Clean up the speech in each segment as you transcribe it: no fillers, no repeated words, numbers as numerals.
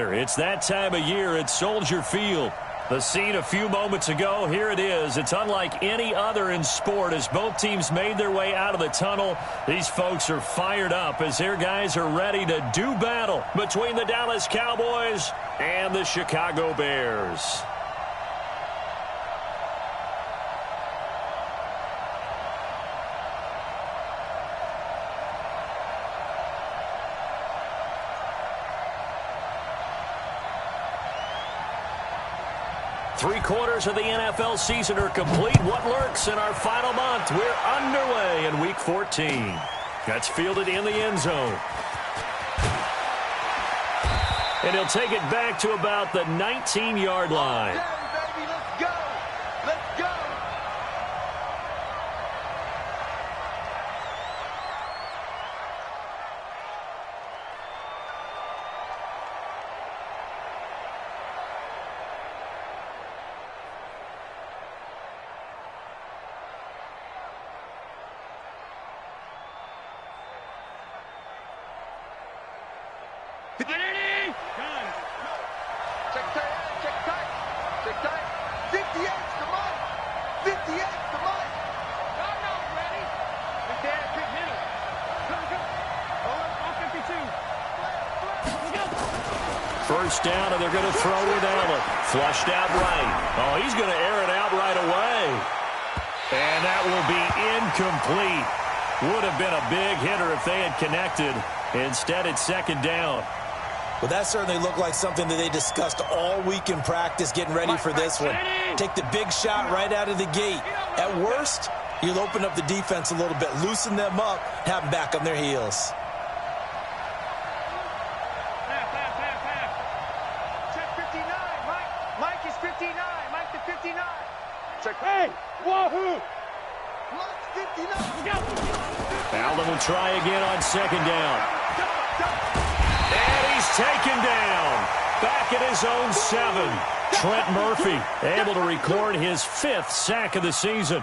It's that time of year at Soldier Field. The scene a few moments ago, here it is. It's unlike any other in sport as both teams made their way out of the tunnel. These folks are fired up as their guys are ready to do battle between the Dallas Cowboys and the Chicago Bears. Three-quarters of the NFL season are complete. What lurks in our final month? We're underway in Week 14. That's fielded in the end zone. And he'll take it back to about the 19-yard line. Baby, let's go. Let's go. Check tight. 58, come on. 58, come on. No, ready. Big dad, big middle. Come. All 52. First down, and they're going to throw with Allen. Flushed out right. Oh, he's going to air it out right away. And that will be incomplete. Would have been a big hitter if they had connected. Instead, it's second down. Well, that certainly looked like something that they discussed all week in practice, getting ready for this one. Take the big shot right out of the gate. At worst, you'll open up the defense a little bit, loosen them up, have them back on their heels. Check 59. Mike is 59. Mike to 59. Check. Hey, wahoo. Mike's 59. Allen will try again on second down. And he's taken down. Back at his own 7. Trent Murphy able to record his 5th sack of the season.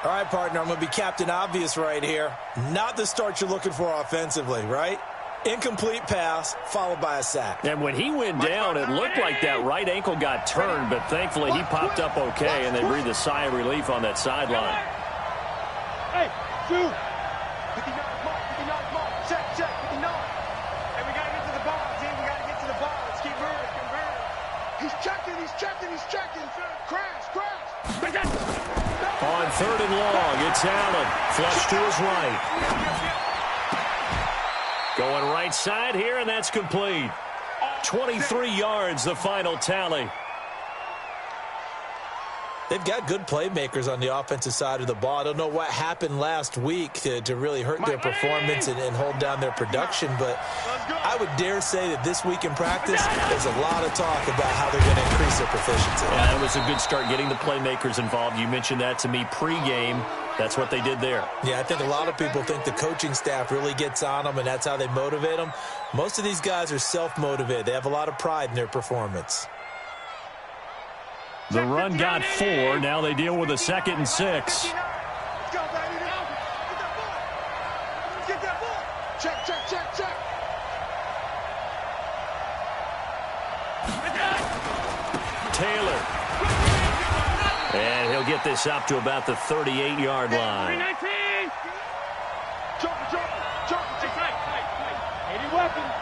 All right, partner, I'm going to be Captain Obvious right here. Not the start you're looking for offensively, right? Incomplete pass followed by a sack. And when he went down, it looked like that right ankle got turned, but thankfully he popped up okay, and they breathed a sigh of relief on that sideline. Hey, shoot. 59, Mark. Check, 59. Hey, we got to get to the ball, team. We got to get to the ball. Let's keep moving. He's checking. Crash. On third and long, it's Allen. Flush to his right. Going right side here, and that's complete. 23 yards, the final tally. They've got good playmakers on the offensive side of the ball. I don't know what happened last week to really hurt their performance and hold down their production, but I would dare say that this week in practice, there's a lot of talk about how they're going to increase their proficiency. Yeah, it was a good start getting the playmakers involved. You mentioned that to me pregame. That's what they did there. Yeah, I think a lot of people think the coaching staff really gets on them, and that's how they motivate them. Most of these guys are self-motivated. They have a lot of pride in their performance. The run got 4. Now they deal with a 2nd and 6. Let's go, baby. Get that ball. Check. Taylor. And he'll get this up to about the 38-yard line. 319. Jump. Tight. 80 weapons.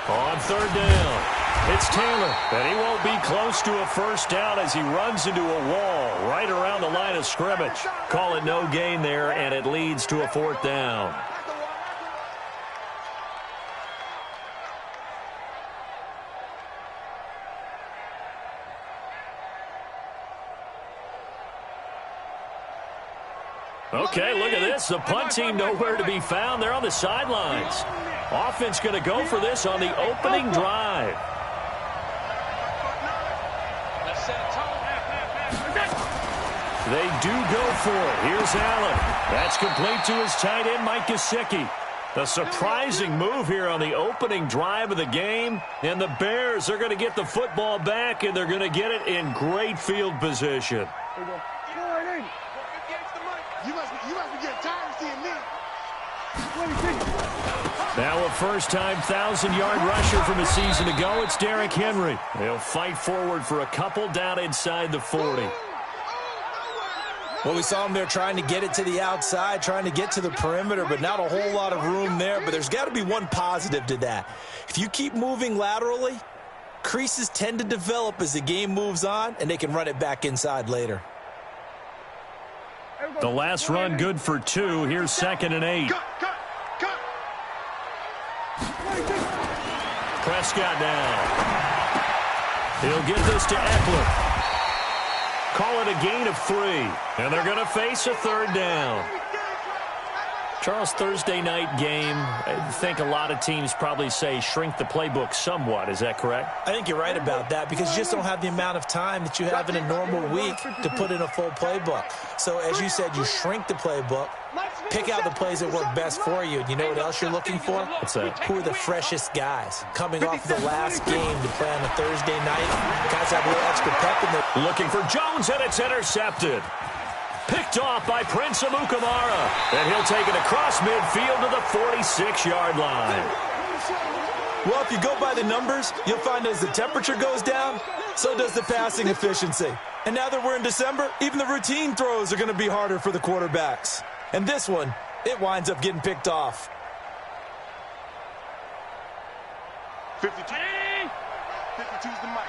On third down, it's Taylor, and he won't be close to a first down as he runs into a wall right around the line of scrimmage. Call it no gain there, and it leads to a 4th down. Okay, look at this. The punt team nowhere to be found. They're on the sidelines. Offense going to go for this on the opening drive. They do go for it. Here's Allen. That's complete to his tight end, Mike Gesicki. A surprising move here on the opening drive of the game. And the Bears are going to get the football back, and they're going to get it in great field position. You must be getting tired of seeing me. Now a first-time 1,000-yard rusher from a season ago. It's Derrick Henry. He'll fight forward for a couple down inside the 40. Well, we saw him there trying to get it to the outside, trying to get to the perimeter, but not a whole lot of room there. But there's got to be one positive to that. If you keep moving laterally, creases tend to develop as the game moves on, and they can run it back inside later. The last run good for 2. Here's 2nd and 8. Prescott now. He'll get this to Eckler. Call it a gain of 3. And they're going to face a 3rd down. Charles, Thursday night game, I think a lot of teams probably say shrink the playbook somewhat. Is that correct? I think you're right about that because you just don't have the amount of time that you have in a normal week to put in a full playbook. So, as you said, you shrink the playbook, pick out the plays that work best for you. You know what else you're looking for? What's that? Who are the freshest guys? Coming off the last game to play on a Thursday night, guys have a little extra pep in there. Looking for Jones, and it's intercepted. Picked off by Prince Amukamara. And he'll take it across midfield to the 46-yard line. Well, if you go by the numbers, you'll find as the temperature goes down, so does the passing efficiency. And now that we're in December, even the routine throws are going to be harder for the quarterbacks. And this one, it winds up getting picked off. 52. 52's the mic.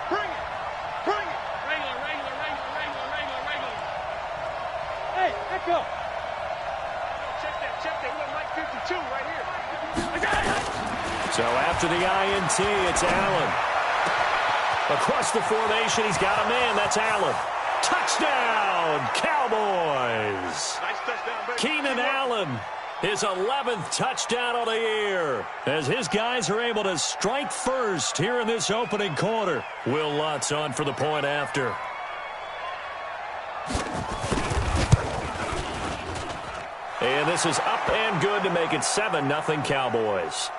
Bring it. Bring it. Hey, echo. Check that. We got Mike 52 right here. So after the INT, it's Allen. Across the formation, he's got a man. That's Allen. Touchdown, Cowboys. Nice touchdown, baby. Keenan Allen, his 11th touchdown of the year, as his guys are able to strike first here in this opening quarter. Will Lutz on for the point after. And this is up and good to make it 7-0 Cowboys.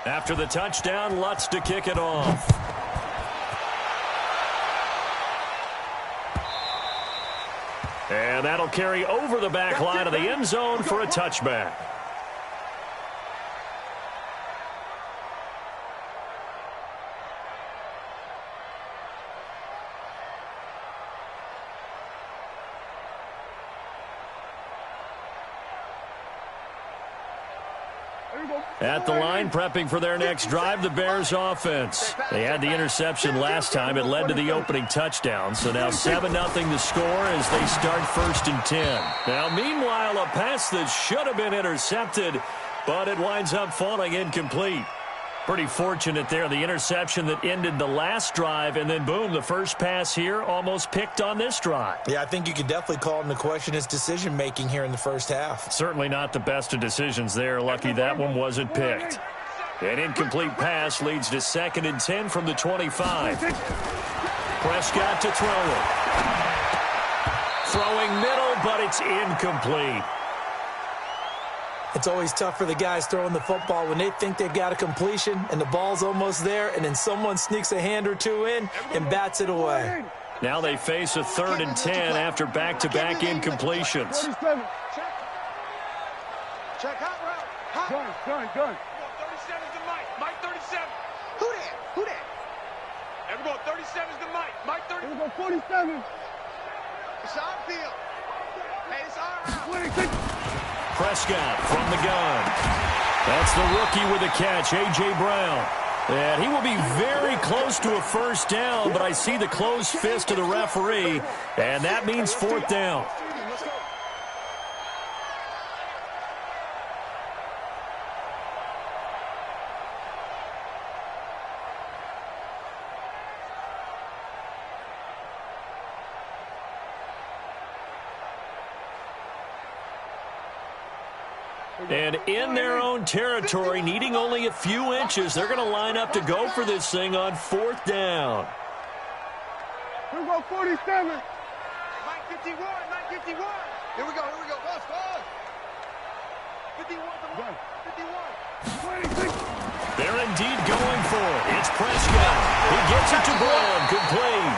After the touchdown, Lutz to kick it off. And that'll carry over the back line of the end zone for a touchback. At the line, prepping for their next drive, the Bears offense. They had the interception last time. It led to the opening touchdown. So now 7-0 the score as they start 1st and 10. Now, meanwhile, a pass that should have been intercepted, but it winds up falling incomplete. Pretty fortunate there, the interception that ended the last drive, and then boom, the first pass here almost picked on this drive. Yeah, I think you could definitely call into question his decision-making here in the first half. Certainly not the best of decisions there. Lucky that one wasn't picked. An incomplete pass leads to 2nd and 10 from the 25. Prescott to throw it. Throwing middle, but it's incomplete. It's always tough for the guys throwing the football when they think they've got a completion and the ball's almost there, and then someone sneaks a hand or two in and bats it away. Now they face a 3rd and 10 after back-to-back incompletions. Check hot route. Gun. 37's the Mike. Mike 37. Who that? And we're going 37's the Mike. Mike 30. We're going 47. It's our field. Hey, it's our route. Prescott from the gun. That's the rookie with a catch, A.J. Brown. And he will be very close to a first down, but I see the closed fist of the referee, and that means 4th down. And in their own territory, needing only a few inches, they're going to line up to go for this thing on 4th down. Here we go, 47. 951, 951. Here we go, Watch, watch. 51, 51. 26. They're indeed going for it. It's Prescott. He gets it to Brown. Complete.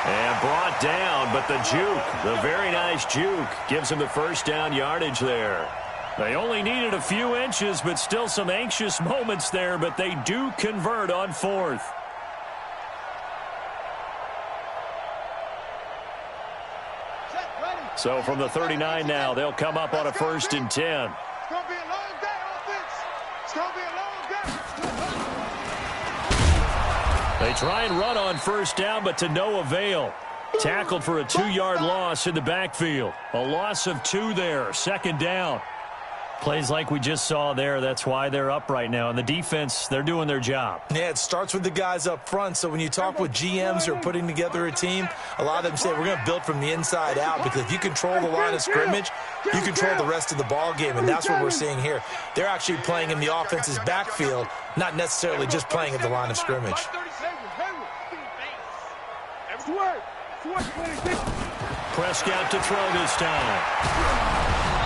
And brought down, but the juke, the very nice juke, gives him the first down yardage there. They only needed a few inches, but still some anxious moments there, but they do convert on 4th. So from the 39 now, they'll come up on a 1st and 10. It's going to be a long day, offense. It's going to be a long day. They try and run on 1st down, but to no avail. Tackled for a 2-yard loss in the backfield. A loss of 2 there, 2nd down. Plays like we just saw there, that's why they're up right now. And the defense, they're doing their job. Yeah, it starts with the guys up front. So when you talk with GMs who are putting together a team, a lot of them say we're going to build from the inside out, because if you control the line of scrimmage, you control the rest of the ball game, and that's what we're seeing here. They're actually playing in the offense's backfield, not necessarily just playing at the line of scrimmage. Prescott to throw this time.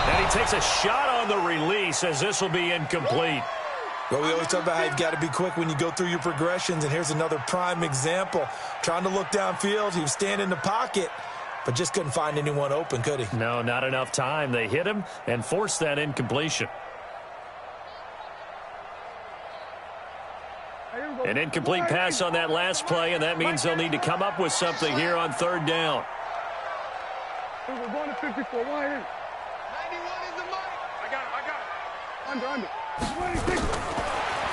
And he takes a shot on the release, as this will be incomplete. Well, we always talk about how you've got to be quick when you go through your progressions, and here's another prime example. Trying to look downfield, he was standing in the pocket, but just couldn't find anyone open, could he? No, not enough time. They hit him and forced that incompletion. An incomplete pass on that last play, and that means they'll need to come up with something here on 3rd down. We're going to 54. 91 is the mark. I got him. Under. 26.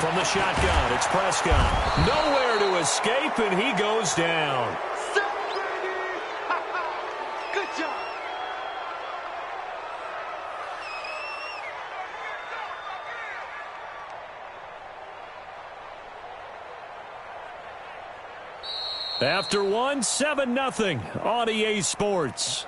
From the shotgun, it's Prescott. Nowhere to escape, and he goes down. Good job. After one, 7-0 on EA Sports.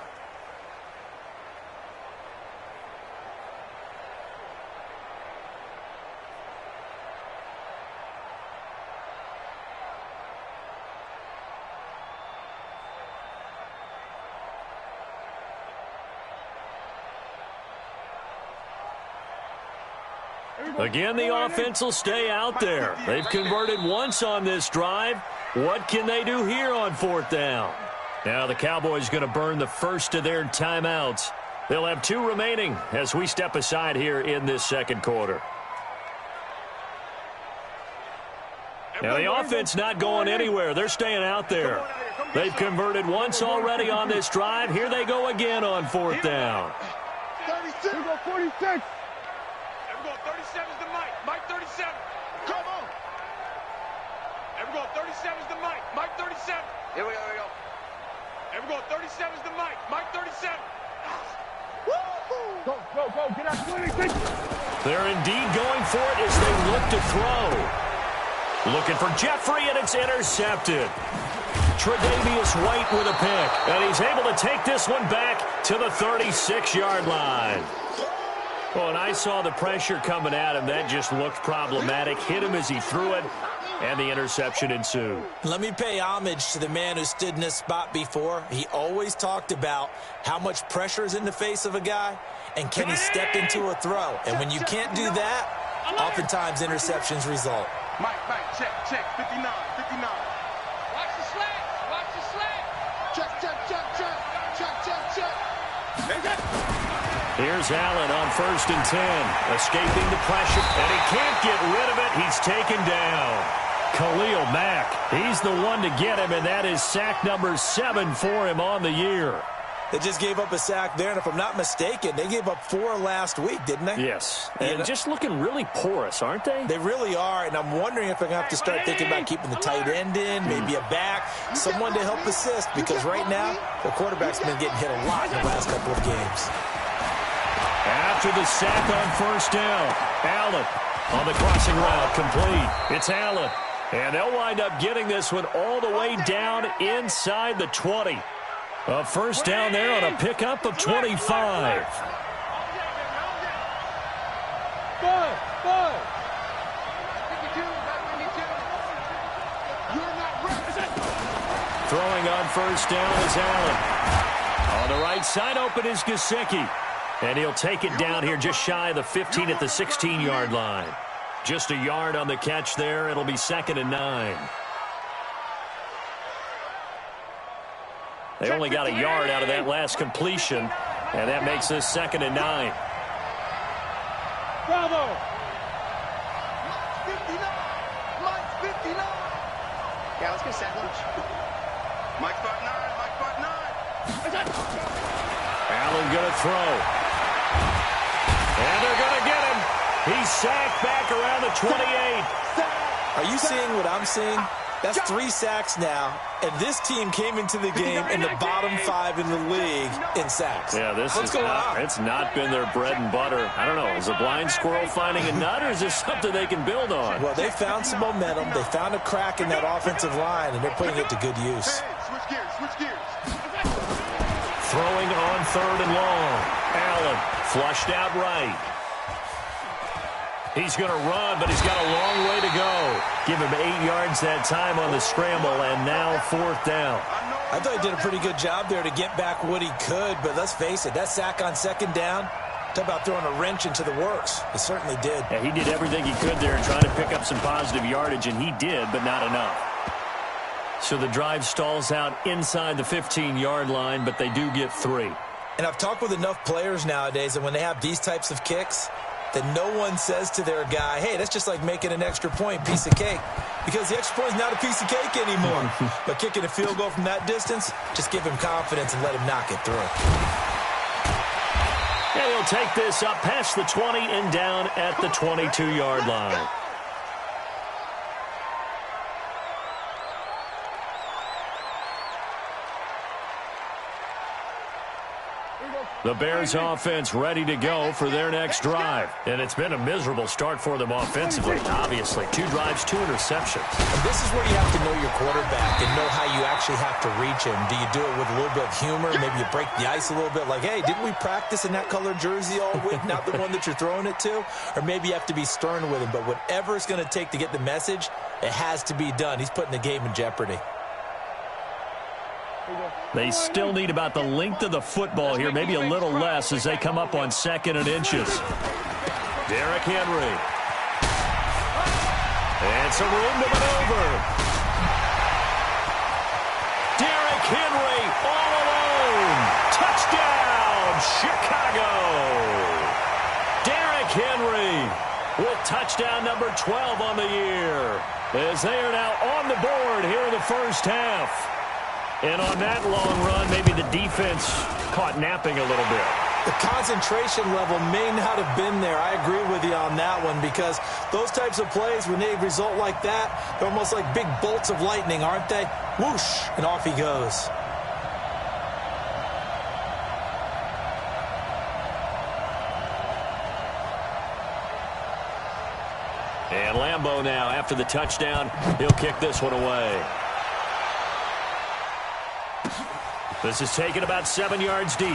Again, the offense will stay out there. They've converted once on this drive. What can they do here on 4th down? Now the Cowboys going to burn the first of their timeouts. They'll have 2 remaining as we step aside here in this 2nd quarter. Now the offense not going anywhere. They're staying out there. They've converted once already on this drive. Here they go again on 4th down. 36. We go 46. 37 is the mic. Mike 37. Come on. There we go. 37 is the mic. Mike 37. Here we go. There we go. 37 is the mic. Mike 37. Woo-hoo. Go. Get out 26. They're indeed going for it as they look to throw. Looking for Jeffrey, and it's intercepted. Tre'Davious White with a pick, and he's able to take this one back to the 36-yard line. Well, and I saw the pressure coming at him. That just looked problematic. Hit him as he threw it, and the interception ensued. Let me pay homage to the man who stood in this spot before. He always talked about how much pressure is in the face of a guy, and can he step into a throw. And when you can't do that, oftentimes interceptions result. Mike, check, 59. Watch the slack. Check. Here's Allen on 1st and 10, escaping the pressure, and he can't get rid of it. He's taken down. Khalil Mack, he's the one to get him, and that is sack number 7 for him on the year. They just gave up a sack there, and if I'm not mistaken, they gave up 4 last week, didn't they? Yes, and just looking really porous, aren't they? They really are, and I'm wondering if they're going to have to start thinking about keeping the tight end in, maybe a back, someone to help assist, because right now, the quarterback's been getting hit a lot in the last couple of games. After the sack on 1st down, Allen on the crossing route, complete. It's Allen, and they'll wind up getting this one all the way down inside the 20. A 1st down there on a pickup of 25. Throwing on first down is Allen. On the right side, open is Gesicki. And he'll take it down here just shy of the 15 at the 16-yard line. Just a yard on the catch there. It'll be 2nd and 9. They only got a yard out of that last completion, and that makes this 2nd and 9. Bravo! Mike's 59. Yeah, let's go sandwich. Mike's got 9. Mike's got 9. Allen going to throw. And they're going to get him. He's sacked back around the 28. Are you seeing what I'm seeing? That's 3 sacks now, and this team came into the game in the bottom 5 in the league in sacks. Yeah, it's not been their bread and butter. I don't know, is a blind squirrel finding a nut, or is this something they can build on? Well, they found some momentum. They found a crack in that offensive line, and they're putting it to good use. Switch gears. Throwing on 3rd and long. Allen flushed out right. He's going to run, but he's got a long way to go. Give him 8 yards that time on the scramble, and now 4th down. I thought he did a pretty good job there to get back what he could, but let's face it, that sack on 2nd down, talk about throwing a wrench into the works. It certainly did. Yeah, he did everything he could there and trying to pick up some positive yardage, and he did, but not enough. So the drive stalls out inside the 15-yard line, but they do get 3. And I've talked with enough players nowadays, and when they have these types of kicks, that no one says to their guy, hey, that's just like making an extra point, piece of cake. Because the extra point is not a piece of cake anymore. But kicking a field goal from that distance, just give him confidence and let him knock it through. And he'll take this up past the 20 and down at the 22-yard line. The Bears offense ready to go for their next drive. And it's been a miserable start for them offensively, obviously. 2 drives, 2 interceptions. And this is where you have to know your quarterback and know how you actually have to reach him. Do you do it with a little bit of humor? Maybe you break the ice a little bit like, hey, didn't we practice in that colored jersey all week, not the one that you're throwing it to? Or maybe you have to be stern with him. But whatever it's going to take to get the message, it has to be done. He's putting the game in jeopardy. They still need about the length of the football here, maybe a little less as they come up on 2nd and inches. Derrick Henry. And some room to maneuver. Derrick Henry all alone. Touchdown, Chicago. Derrick Henry with touchdown number 12 on the year, as they are now on the board here in the first half. And on that long run, maybe the defense caught napping a little bit. The concentration level may not have been there. I agree with you on that one, because those types of plays, when they result like that, they're almost like big bolts of lightning, aren't they? Whoosh, and off he goes. And Lambeau now, after the touchdown, he'll kick this one away. This is taken about 7 yards deep.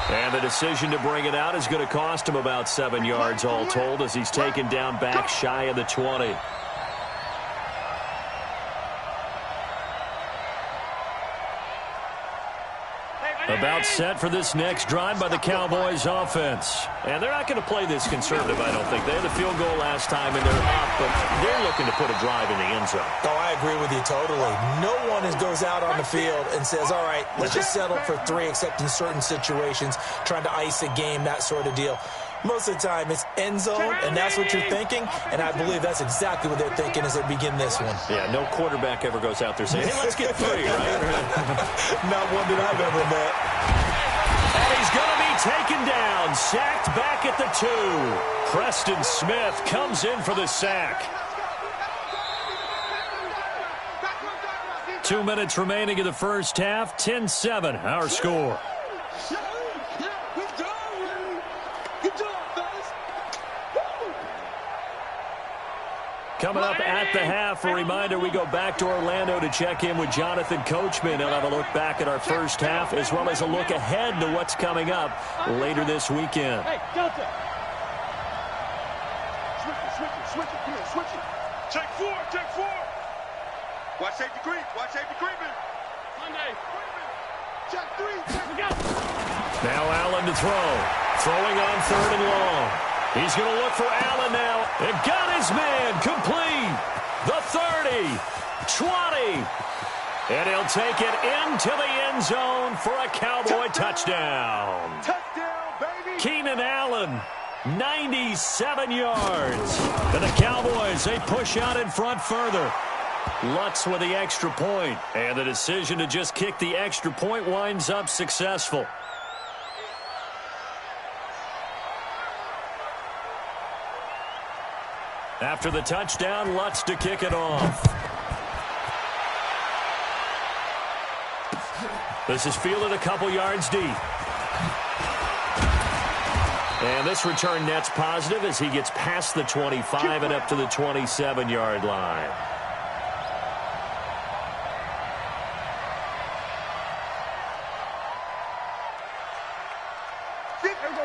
And the decision to bring it out is going to cost him about 7 yards all told, as he's taken down back shy of the 20. About set for this next drive by the Cowboys offense. And they're not going to play this conservative, I don't think. They had the field goal last time, and they're up, but they're looking to put a drive in the end zone. Oh, I agree with you totally. No one goes out on the field and says, all right, let's just settle for 3, except in certain situations, trying to ice a game, that sort of deal. Most of the time, it's end zone, and that's what you're thinking, and I believe that's exactly what they're thinking as they begin this one. Yeah, no quarterback ever goes out there saying, hey, let's get 3, right? Not one that I've ever met. And he's going to be taken down, sacked back at the 2. Preston Smith comes in for the sack. 2 minutes remaining in the first half, 10-7, our score. Coming up at the half, a reminder, we go back to Orlando to check in with Jonathan Coachman. He'll have a look back at our first half, as well as a look ahead to what's coming up later this weekend. Hey, Delta. Switch it. Come here, switch it. Check four. Watch safety creep. Creeping. Sunday. Check three. Now Allen to throw. Throwing on 3rd and long. He's going to look for Allen now. And got his man complete. The 30, 20. And he'll take it into the end zone for a Cowboy touchdown. Touchdown, baby. Keenan Allen, 97 yards. And the Cowboys, they push out in front further. Lutz with the extra point. And the decision to just kick the extra point winds up successful. After the touchdown, Lutz to kick it off. This is fielded a couple yards deep. And this return net's positive as he gets past the 25 and up to the 27-yard line.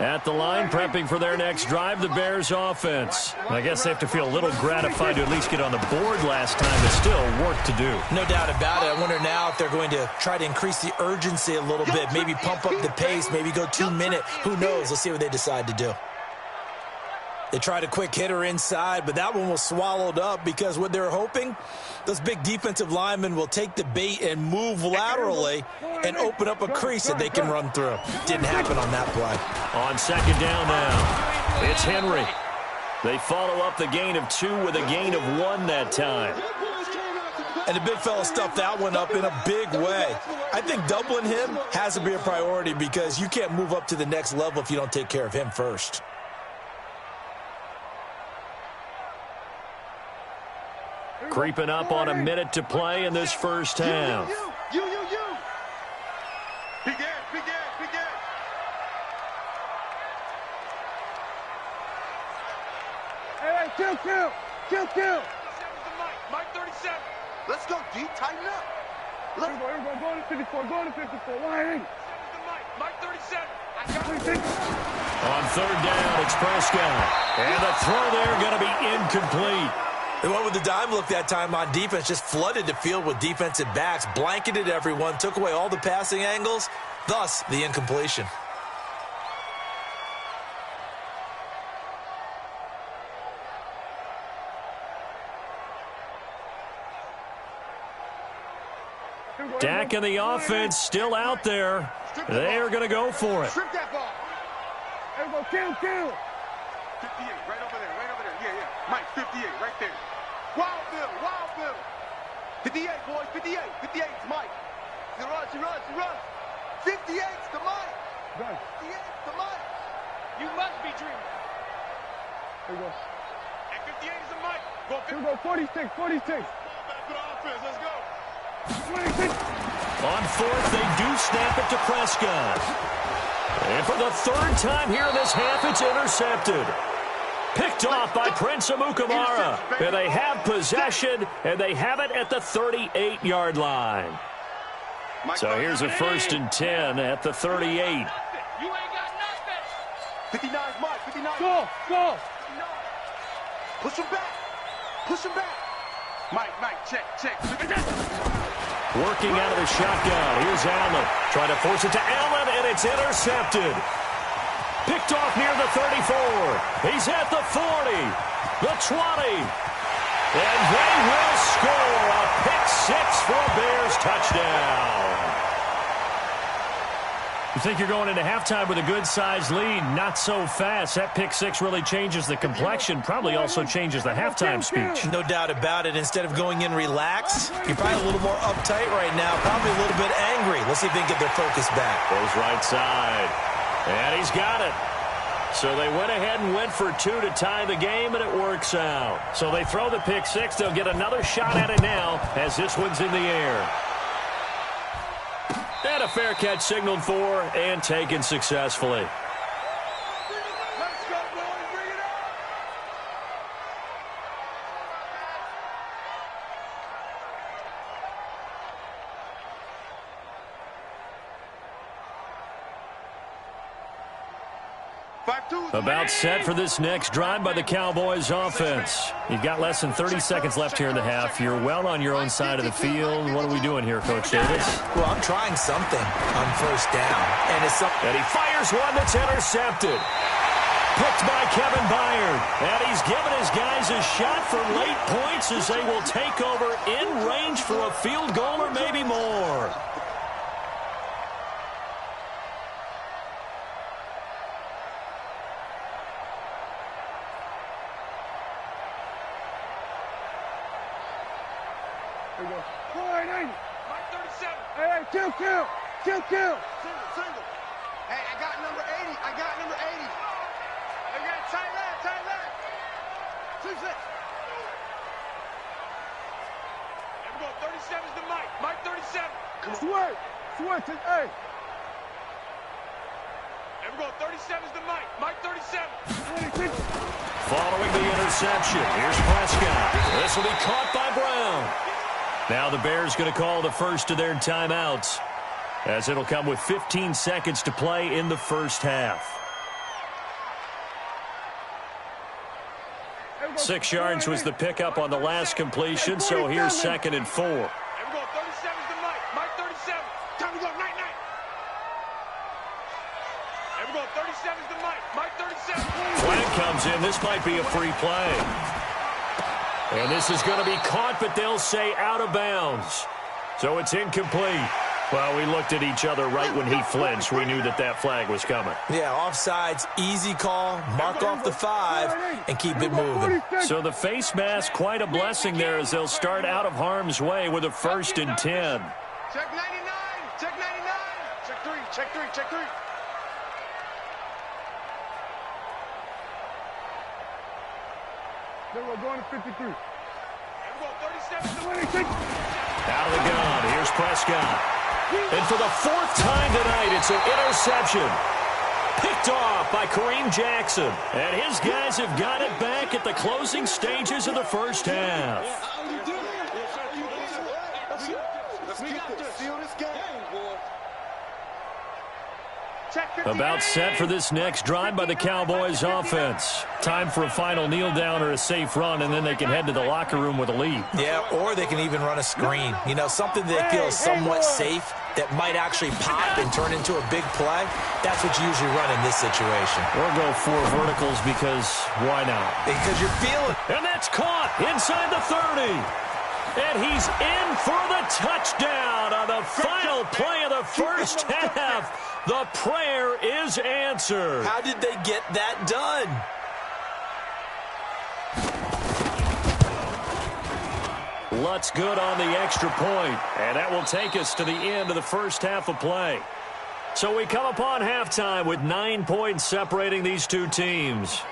At the line, prepping for their next drive, the Bears offense. I guess they have to feel a little gratified to at least get on the board last time, but still work to do. No doubt about it. I wonder now if they're going to try to increase the urgency a little bit, maybe pump up the pace, maybe go 2 minute. Who knows? Let's see what they decide to do. They tried a quick hitter inside, but that one was swallowed up because what they're hoping, those big defensive linemen will take the bait and move laterally and open up a crease that they can run through. Didn't happen on that play. On 2nd down now, it's Henry. They follow up the gain of 2 with a gain of 1 that time. And the big fella stuffed that one up in a big way. I think doubling him has to be a priority because you can't move up to the next level if you don't take care of him first. Creeping up on a minute to play in this first half. You. Big ass. Hey, kill. Mike 37. Let's go, D. Tighten up. Let's go. Go to 54. Why? Mike 37. On 3rd down, it's Prescott. And the throw there going to be incomplete. They went with the dime look that time on defense, just flooded the field with defensive backs, blanketed everyone, took away all the passing angles, thus the incompletion. Dak and the offense still out there. They are going to go for it. Strip that ball. There we go, kill. 58, right over there. Yeah. Mike, 58, right there. Wild Bill. 58, boys, 58. 58's Mike. He runs. 58's to Mike. 58's to Mike. You must be dreaming. There we go. And 58 is to Mike. Here we go, 46. Ball back for the offense, let's go. 46. On 4th, they do snap it to Prescott. And for the 3rd time here in this half, it's intercepted. Picked off by Prince Amukamara. And they have possession, and they have it at the 38-yard line. So here's a 1st and 10 at the 38. You ain't got nothing. 59's Mike. 59. Go. 59. Push him back. Mike, check. Working out of the shotgun. Here's Allen. Trying to force it to Allen, and it's intercepted. Picked off near the 34. He's at the 40, the 20. And they will score a pick-6 for a Bears touchdown. You think you're going into halftime with a good-sized lead. Not so fast. That pick-6 really changes the complexion, probably also changes the halftime speech. No doubt about it. Instead of going in relaxed, you're probably a little more uptight right now, probably a little bit angry. Let's see if they can get their focus back. Goes right side. And he's got it. So they went ahead and went for 2 to tie the game, and it works out. So they throw the pick-6. They'll get another shot at it now as this one's in the air. And a fair catch signaled for and taken successfully. Let's go, boys. Bring it up. About set for this next drive by the Cowboys offense. You've got less than 30 seconds left here in the half. You're well on your own side of the field. What are we doing here, Coach Davis? Well, I'm trying something on first down. And he fires one that's intercepted. Picked by Kevin Byard. And he's given his guys a shot for late points as they will take over in range for a field goal or maybe more. Kill. Single. Hey, I got number 80. I got tight left. 2-6. There we go. 37's the Mike. Mike 37. Come on. Swear. Hey. There we go. 37's the Mike. Mike 37. Following the interception, here's Prescott. This will be caught by Brown. Now the Bears going to call the first of their timeouts, as it'll come with 15 seconds to play in the first half. 6 yards was the pickup on the last completion, so here's 2nd and 4. There we go. 37's the Mike. Mike 37. Time to go. Night. There we go. 37's the Mike. Mike 37. Flag comes in. This might be a free play. And this is going to be caught, but they'll say out of bounds. So it's incomplete. Well, we looked at each other right when he flinched. We knew that flag was coming. Yeah, offsides, easy call, mark off the 5, and keep it moving. So the face mask, quite a blessing there as they'll start out of harm's way with a 1st and 10. Check 99. Check 3. Then we're going to 53. There we go, 37. Out of the gun, here's Prescott. And for the 4th time tonight, it's an interception. Picked off by Kareem Jackson. And his guys have got it back at the closing stages of the first half. About set for this next drive by the Cowboys offense. Time for a final kneel down or a safe run, and then they can head to the locker room with a lead. Yeah, or they can even run a screen. You know, something that feels somewhat safe that might actually pop and turn into a big play. That's what you usually run in this situation. Or go 4 verticals because why not? Because you're feeling. And that's caught inside the 30. And he's in for the touchdown on the final play of the first half. The prayer is answered. How did they get that done? Lutz good on the extra point, and that will take us to the end of the first half of play. So we come upon halftime with 9 points separating these two teams.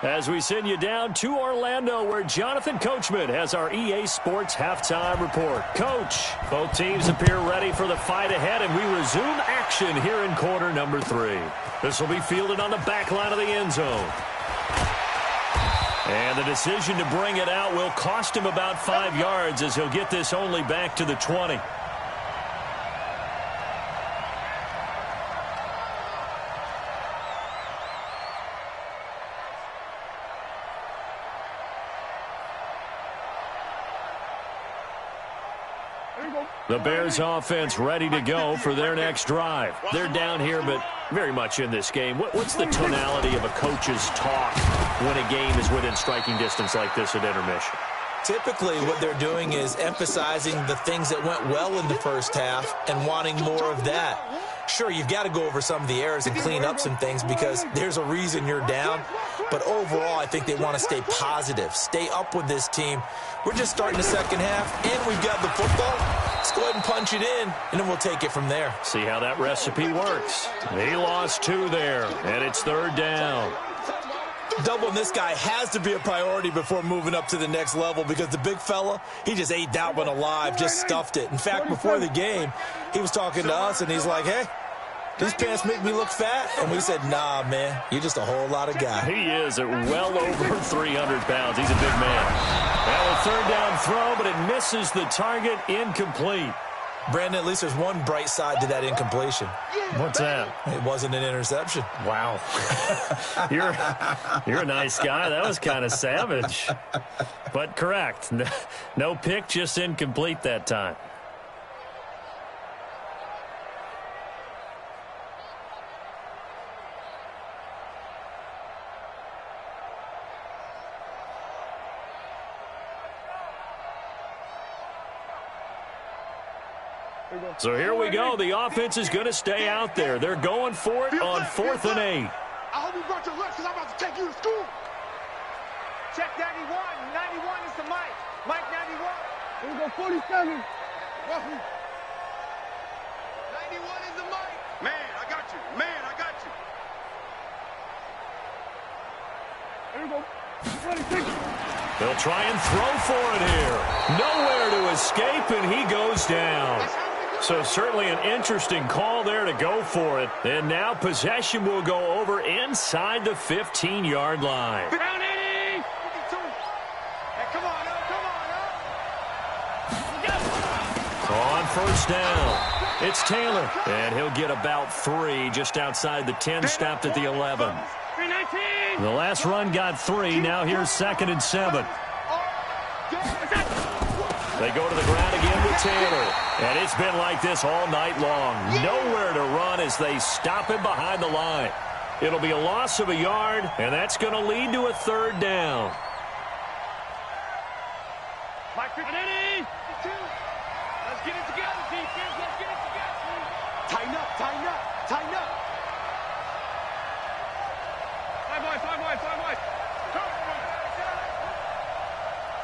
As we send you down to Orlando, where Jonathan Coachman has our EA Sports halftime report. Coach, both teams appear ready for the fight ahead, and we resume action here in quarter number 3. This will be fielded on the back line of the end zone. And the decision to bring it out will cost him about 5 yards, as he'll get this only back to the 20. The Bears offense ready to go for their next drive. They're down here, but very much in this game. What's the tonality of a coach's talk when a game is within striking distance like this at intermission? Typically, what they're doing is emphasizing the things that went well in the first half and wanting more of that. Sure, you've got to go over some of the errors and clean up some things because there's a reason you're down. But overall, I think they want to stay positive, stay up with this team. We're just starting the second half, and we've got the football. Let's go ahead and punch it in, and then we'll take it from there. See how that recipe works. He lost 2 there, and it's 3rd down. Doubling this guy has to be a priority before moving up to the next level because the big fella, he just ate that one alive, just stuffed it. In fact, before the game, he was talking to us, and he's like, hey, these pants make me look fat. And we said, nah, man, you're just a whole lot of guy. He is at well over 300 pounds. He's a big man. Well, a 3rd down throw, but it misses the target, incomplete. Brandon, at least there's one bright side to that incompletion. What's that? It wasn't an interception. Wow. You're a nice guy. That was kind of savage. But correct. No pick, just incomplete that time. So here we go. The offense is going to stay out there. They're going for it on 4th and 8. I hope you brought your lunch because I'm about to take you to school. Check 91. 91 is the Mike. Mike 91. Here we go, 47. 91 is the Mike. Man, I got you. Man, I got you. Here we go. 26. They'll try and throw for it here. Nowhere to escape, and he goes down. So certainly an interesting call there to go for it. And now possession will go over inside the 15-yard line. Down 80. 52. Hey, come on up. On first down, it's Taylor. And he'll get about 3 just outside the 10, stopped at the 11. 319. The last run got 3. Now here's 2nd and 7. They go to the ground again with Taylor. And it's been like this all night long. Nowhere to run as they stop him behind the line. It'll be a loss of a yard, and that's going to lead to a 3rd down. Mike 52. Let's get it together, defense. Let's get it together. Tighten up, tighten up, tighten up. 5 boys, 5 boys, 5 boys.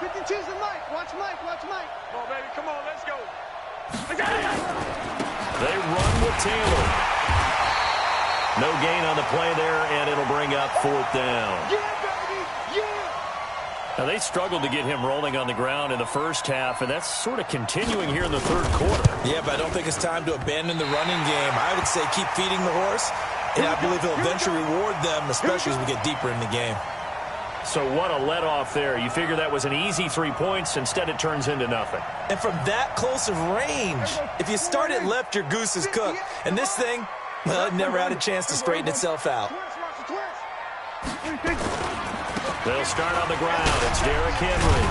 52's the Mike. Watch Mike, watch Mike. Come on, baby. Come on, let's go. They run with Taylor. No gain on the play there, and it'll bring up 4th down. Yeah, baby. Yeah. Now, they struggled to get him rolling on the ground in the first half, and that's sort of continuing here in the 3rd quarter. Yeah, but I don't think it's time to abandon the running game. I would say keep feeding the horse, and I believe he'll eventually reward them, especially as we get deeper in the game. So what a let-off there. You figure that was an easy 3 points. Instead, it turns into nothing. And from that close of range, if you start it left, your goose is cooked. And this thing, well, it never had a chance to straighten itself out. They'll start on the ground. It's Derrick Henry.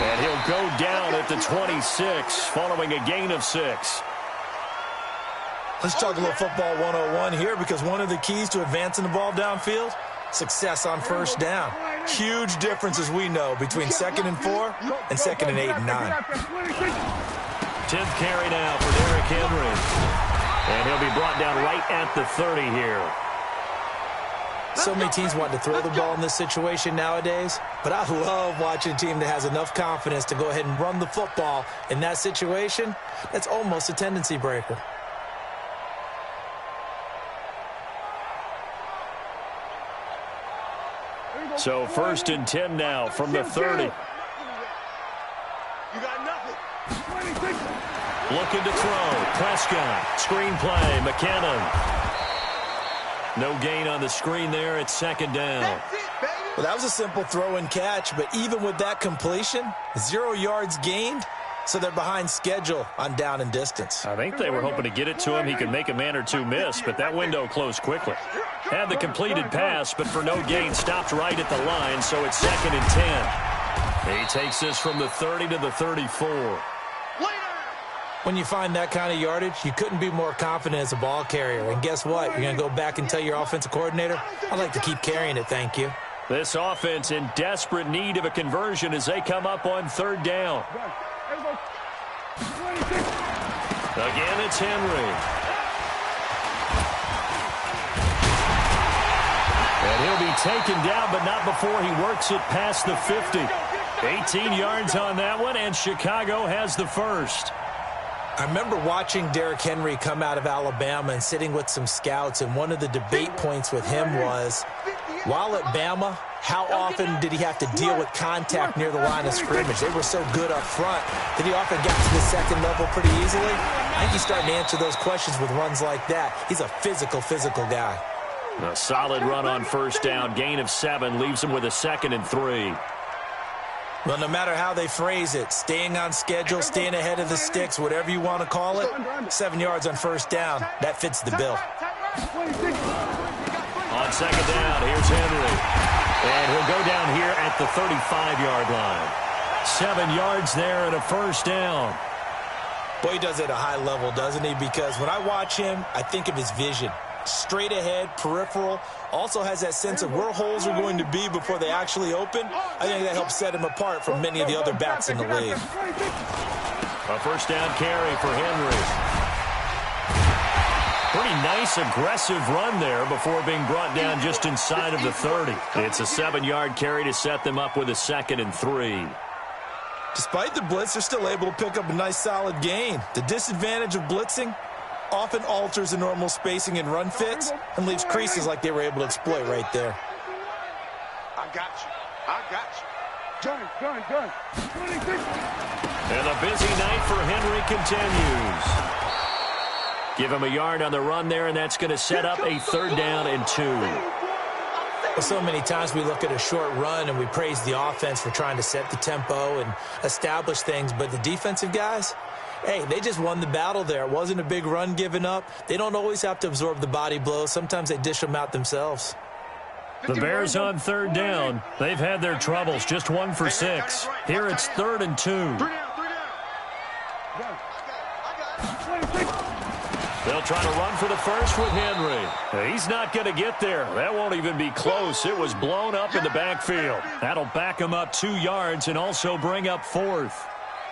And he'll go down at the 26 following a gain of 6. Let's talk a little football 101 here, because one of the keys to advancing the ball downfield, success on first down. Huge difference, as we know, between 2nd and 4 and 2nd and 8 and 9. 10th carry now for Derrick Henry. And he'll be brought down right at the 30 here. So many teams want to throw the ball in this situation nowadays, but I love watching a team that has enough confidence to go ahead and run the football in that situation. That's almost a tendency breaker. So 1st and 10 now from the 30. You got nothing. Looking to throw. Prescott. Screen play. McKinnon. No gain on the screen there. It's 2nd down. That's it, baby. Well, that was a simple throw and catch, but even with that completion, 0 yards gained, so they're behind schedule on down and distance. I think they were hoping to get it to him. He could make a man or two miss, but that window closed quickly. Had the completed pass, but for no gain, stopped right at the line, so it's 2nd and 10. He takes this from the 30 to the 34. When you find that kind of yardage, you couldn't be more confident as a ball carrier. And guess what? You're going to go back and tell your offensive coordinator, I'd like to keep carrying it, thank you. This offense in desperate need of a conversion as they come up on 3rd down. Again, it's Henry. And he'll be taken down, but not before he works it past the 50. 18 yards on that one, and Chicago has the first. I remember watching Derrick Henry come out of Alabama and sitting with some scouts, and one of the debate points with him was, while at Bama, how often did he have to deal with contact near the line of scrimmage? They were so good up front that he often got to the second level pretty easily. I think he's starting to answer those questions with runs like that. He's a physical guy. A solid run on first down. Gain of 7 leaves him with a 2nd and 3. Well, no matter how they phrase it, staying on schedule, staying ahead of the sticks, whatever you want to call it, 7 yards on first down, that fits the bill. On second down, here's Henry. And he'll go down here at the 35-yard line. 7 yards there and a first down. Boy, he does it at a high level, doesn't he? Because when I watch him, I think of his vision. Straight ahead, peripheral, also has that sense of where holes are going to be before they actually open. I think that helps set him apart from many of the other backs in the league. A first down carry for Henry. Pretty nice, aggressive run there before being brought down just inside of the 30. It's a 7-yard carry to set them up with a 2nd and 3. Despite the blitz, they're still able to pick up a nice, solid gain. The disadvantage of blitzing often alters the normal spacing and run fits and leaves creases like they were able to exploit right there. I got you. I got you. Gun. And the busy night for Henry continues. Give him a yard on the run there, and that's going to set up a 3rd down and 2. Well, so many times we look at a short run and we praise the offense for trying to set the tempo and establish things, but the defensive guys, hey, they just won the battle there. It wasn't a big run given up. They don't always have to absorb the body blows. Sometimes they dish them out themselves. The Bears on 3rd down. They've had their troubles, just 1 for 6. Here it's 3rd and 2. They'll try to run for the first with Henry. He's not going to get there. That won't even be close. It was blown up in the backfield. That'll back him up 2 yards and also bring up 4th.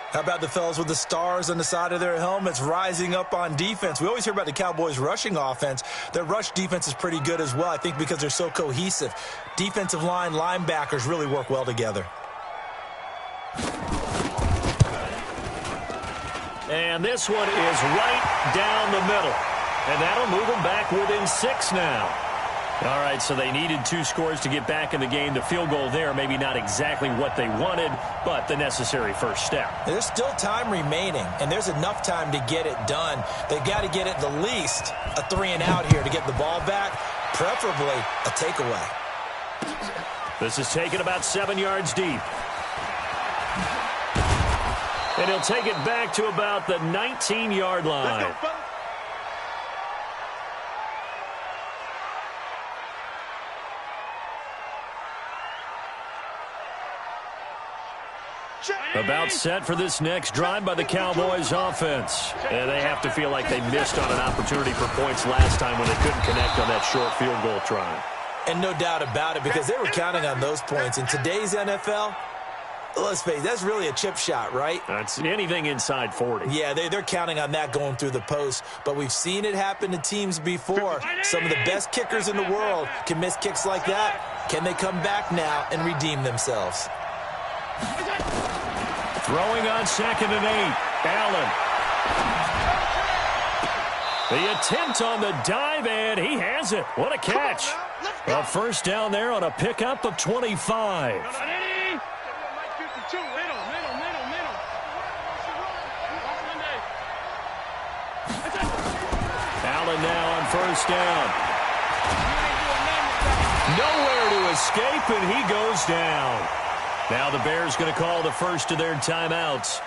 How about the fellas with the stars on the side of their helmets rising up on defense? We always hear about the Cowboys' rushing offense. Their rush defense is pretty good as well, I think, because they're so cohesive. Defensive line, linebackers really work well together. And this one is right down the middle. And that'll move them back within 6 now. All right, so they needed 2 scores to get back in the game. The field goal there, maybe not exactly what they wanted, but the necessary first step. There's still time remaining, and there's enough time to get it done. They've got to get at the least a 3-and-out here to get the ball back, preferably a takeaway. This is taken about 7 yards deep. And he'll take it back to about the 19-yard line. About set for this next drive by the Cowboys offense. And they have to feel like they missed on an opportunity for points last time when they couldn't connect on that short field goal try. And no doubt about it, because they were counting on those points. In today's NFL, let's face it, that's really a chip shot, right? That's anything inside 40. Yeah, they're counting on that going through the post. But we've seen it happen to teams before. Some of the best kickers in the world can miss kicks like that. Can they come back now and redeem themselves? Throwing on 2nd and 8. Allen. The attempt on the dive, and he has it. What a catch. A first down there on a pickup of 25. Allen now on first down. Nowhere to escape, and he goes down. Now the Bears going to call the first of their timeouts.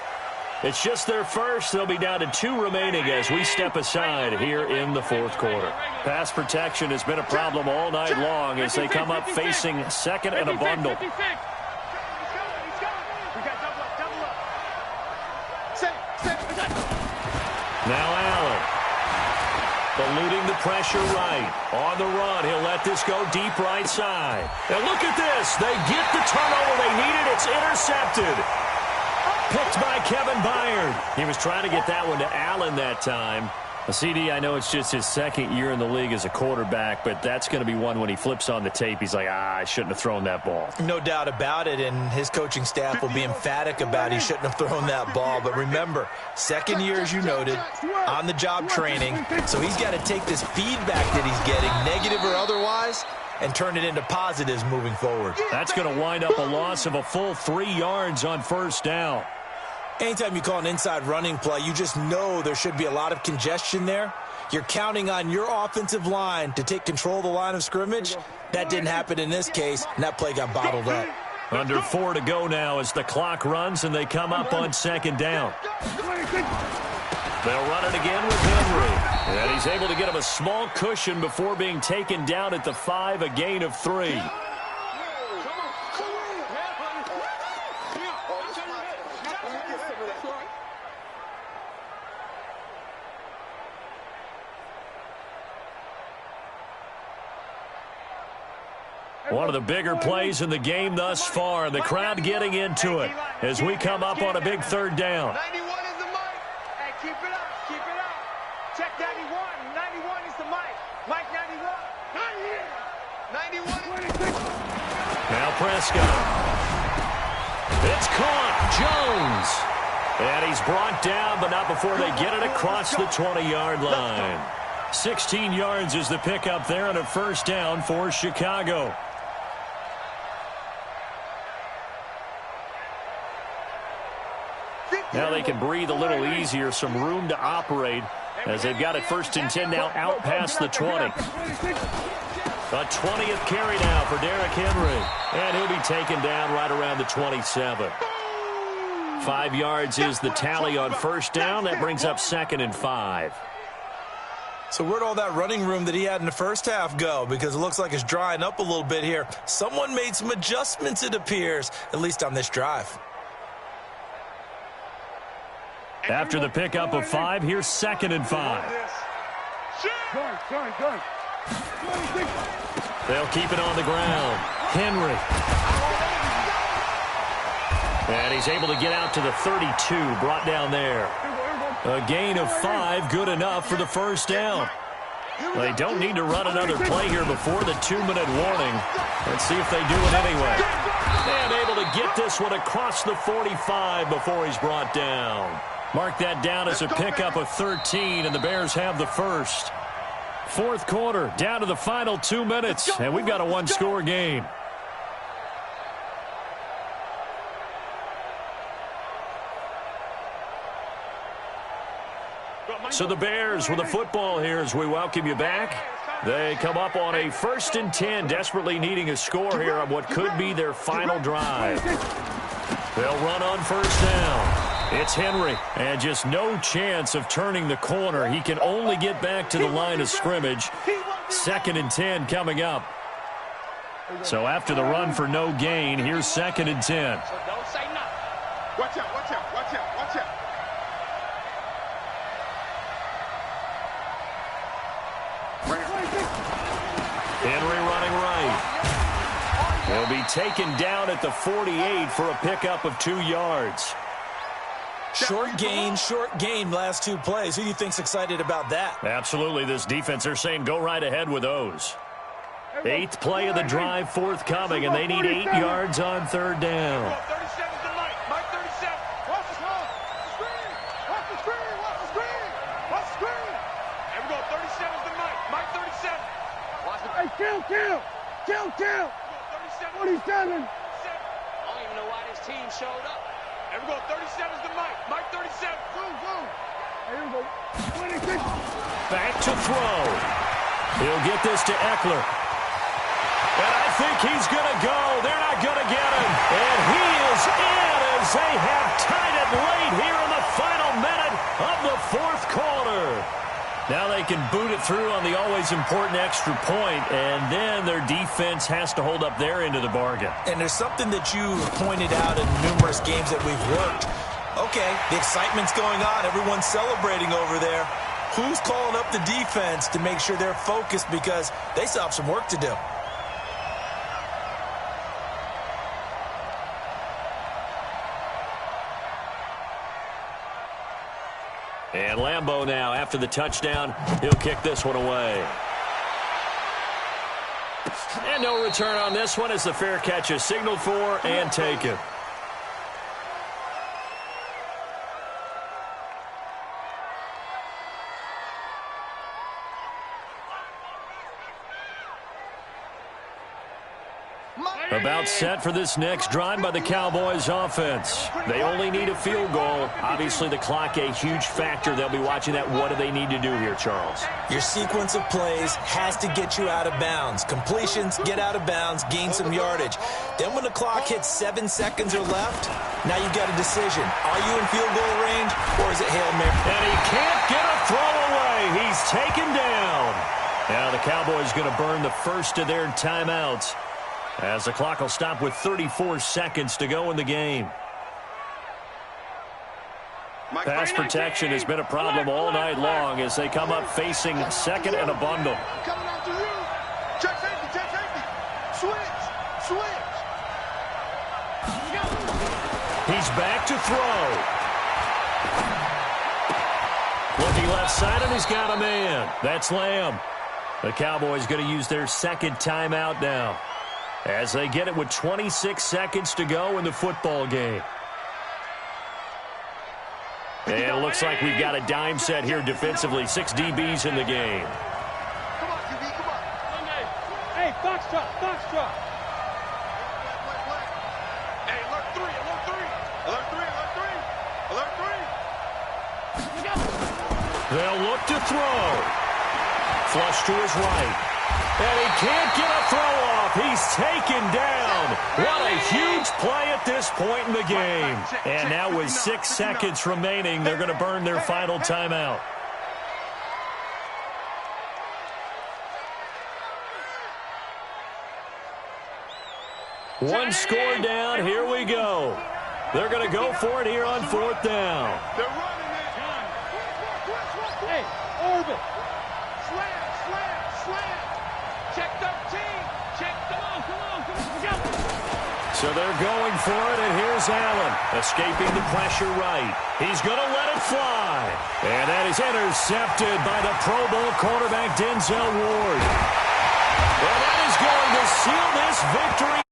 It's just their first. They'll be down to 2 remaining as we step aside here in the 4th quarter. Pass protection has been a problem all night long as they come up facing 2nd and a bundle. Now Allen. Eluding the pressure right. On the run, he'll let this go deep right side. And look at this. They get the turnover they needed. It's intercepted. Picked by Kevin Byard. He was trying to get that one to Allen that time. CD, I know it's just his 2nd year in the league as a quarterback, but that's going to be one when he flips on the tape. He's like, I shouldn't have thrown that ball. No doubt about it, and his coaching staff will be emphatic about he shouldn't have thrown that ball. But remember, 2nd year, as you noted, on-the-job training, so he's got to take this feedback that he's getting, negative or otherwise, and turn it into positives moving forward. That's going to wind up a loss of a full 3 yards on first down. Anytime you call an inside running play, you just know there should be a lot of congestion there. You're counting on your offensive line to take control of the line of scrimmage. That didn't happen in this case, and that play got bottled up. Under 4 to go now as the clock runs and they come up on second down. They'll run it again with Henry. And he's able to get him a small cushion before being taken down at the 5, a gain of 3. One of the bigger plays in the game thus far. The crowd getting into it as we come up on a big third down. 91 is the mic. Hey, keep it up. Keep it up. Check 91. 91 is the mic. Mike 91. Not here. 91. Now Prescott. It's caught. Jones. And he's brought down, but not before they get it across the 20-yard line. 16 yards is the pickup there and a first down for Chicago. Now they can breathe a little easier, some room to operate as they've got it 1st and 10 now out past the 20. A 20th carry now for Derrick Henry. And he'll be taken down right around the 27. 5 yards is the tally on first down. That brings up 2nd and 5. So where'd all that running room that he had in the first half go? Because it looks like it's drying up a little bit here. Someone made some adjustments, it appears, at least on this drive. After the pickup of 5, here's 2nd and 5. They'll keep it on the ground. Henry. And he's able to get out to the 32, brought down there. A gain of 5, good enough for the first down. They don't need to run another play here before the 2-minute warning. Let's see if they do it anyway. And able to get this one across the 45 before he's brought down. Mark that down as a pickup of 13, and the Bears have the first. Fourth quarter, down to the final 2 minutes, and we've got a one-score game. So the Bears with the football here as we welcome you back. They come up on a 1st and 10, desperately needing a score here on what could be their final drive. They'll run on first down. It's Henry, and just no chance of turning the corner. He can only get back to the line of scrimmage. 2nd and 10 coming up. So after the run for no gain, here's 2nd and 10. So don't say nothing. Watch out, watch out, watch out, watch out. Henry running right. He'll be taken down at the 48 for a pickup of 2 yards. Short gain last 2 plays. Who do you think's excited about that? Absolutely. This defense, they're saying go right ahead with those. 8th play of the drive forthcoming, and they need 8 yards on third down. 37 to Mike. Mike 37. Watch the screen. Watch the screen. Watch the screen. Watch the screen. There we go. 37 to Mike. Mike 37. Watch the. Hey, kill. 47. 47. I don't even know why this team showed up. There we go. 37 to Mike. Mike 37. Go. Here we go. 26. Back to throw. He'll get this to Eckler. And I think he's going to go. They're not going to get him. And he is in as they have tied it late here in the final minute of the fourth quarter. Now they can boot it through on the always important extra point, and then their defense has to hold up their end of the bargain. And there's something that you pointed out in numerous games that we've worked. Okay, the excitement's going on. Everyone's celebrating over there. Who's calling up the defense to make sure they're focused because they still have some work to do? And Lambeau now, after the touchdown, he'll kick this one away. And no return on this one as the fair catch is signaled for and taken. About set for this next drive by the Cowboys offense. They only need a field goal. Obviously, the clock a huge factor. They'll be watching that. What do they need to do here, Charles? Your sequence of plays has to get you out of bounds. Completions, get out of bounds, gain some yardage. Then when the clock hits 7 seconds or left, now you've got a decision. Are you in field goal range, or is it Hail Mary? And he can't get a throw away. He's taken down. Now the Cowboys going to burn the first of their timeouts, as the clock will stop with 34 seconds to go in the game. Pass protection has been a problem all night long as they come up facing second and a bundle. Coming after you. Check safety, check safety. Switch, switch. He's back to throw. Looking left side, and he's got a man. That's Lamb. The Cowboys going to use their second timeout now, as they get it with 26 seconds to go in the football game. And it looks like we've got a dime set here defensively. 6 DBs in the game. Come on, QB, come on. Hey, Foxtrot, Foxtrot. Hey, alert 3, alert 3. Alert 3, alert 3. Alert 3. They'll look to throw. Flush to his right. And he can't get a throw off. He's taken down. What a huge play at this point in the game. And now with 6 seconds remaining, they're going to burn their final timeout. One score down. Here we go. They're going to go for it here on 4th down. They're running it. Hey, Orbit. Slam, slam, slam. Check 13. Check, come on, come on, come on. Go. So they're going for it, and here's Allen, escaping the pressure right. He's going to let it fly. And that is intercepted by the Pro Bowl quarterback Denzel Ward. And that is going to seal this victory.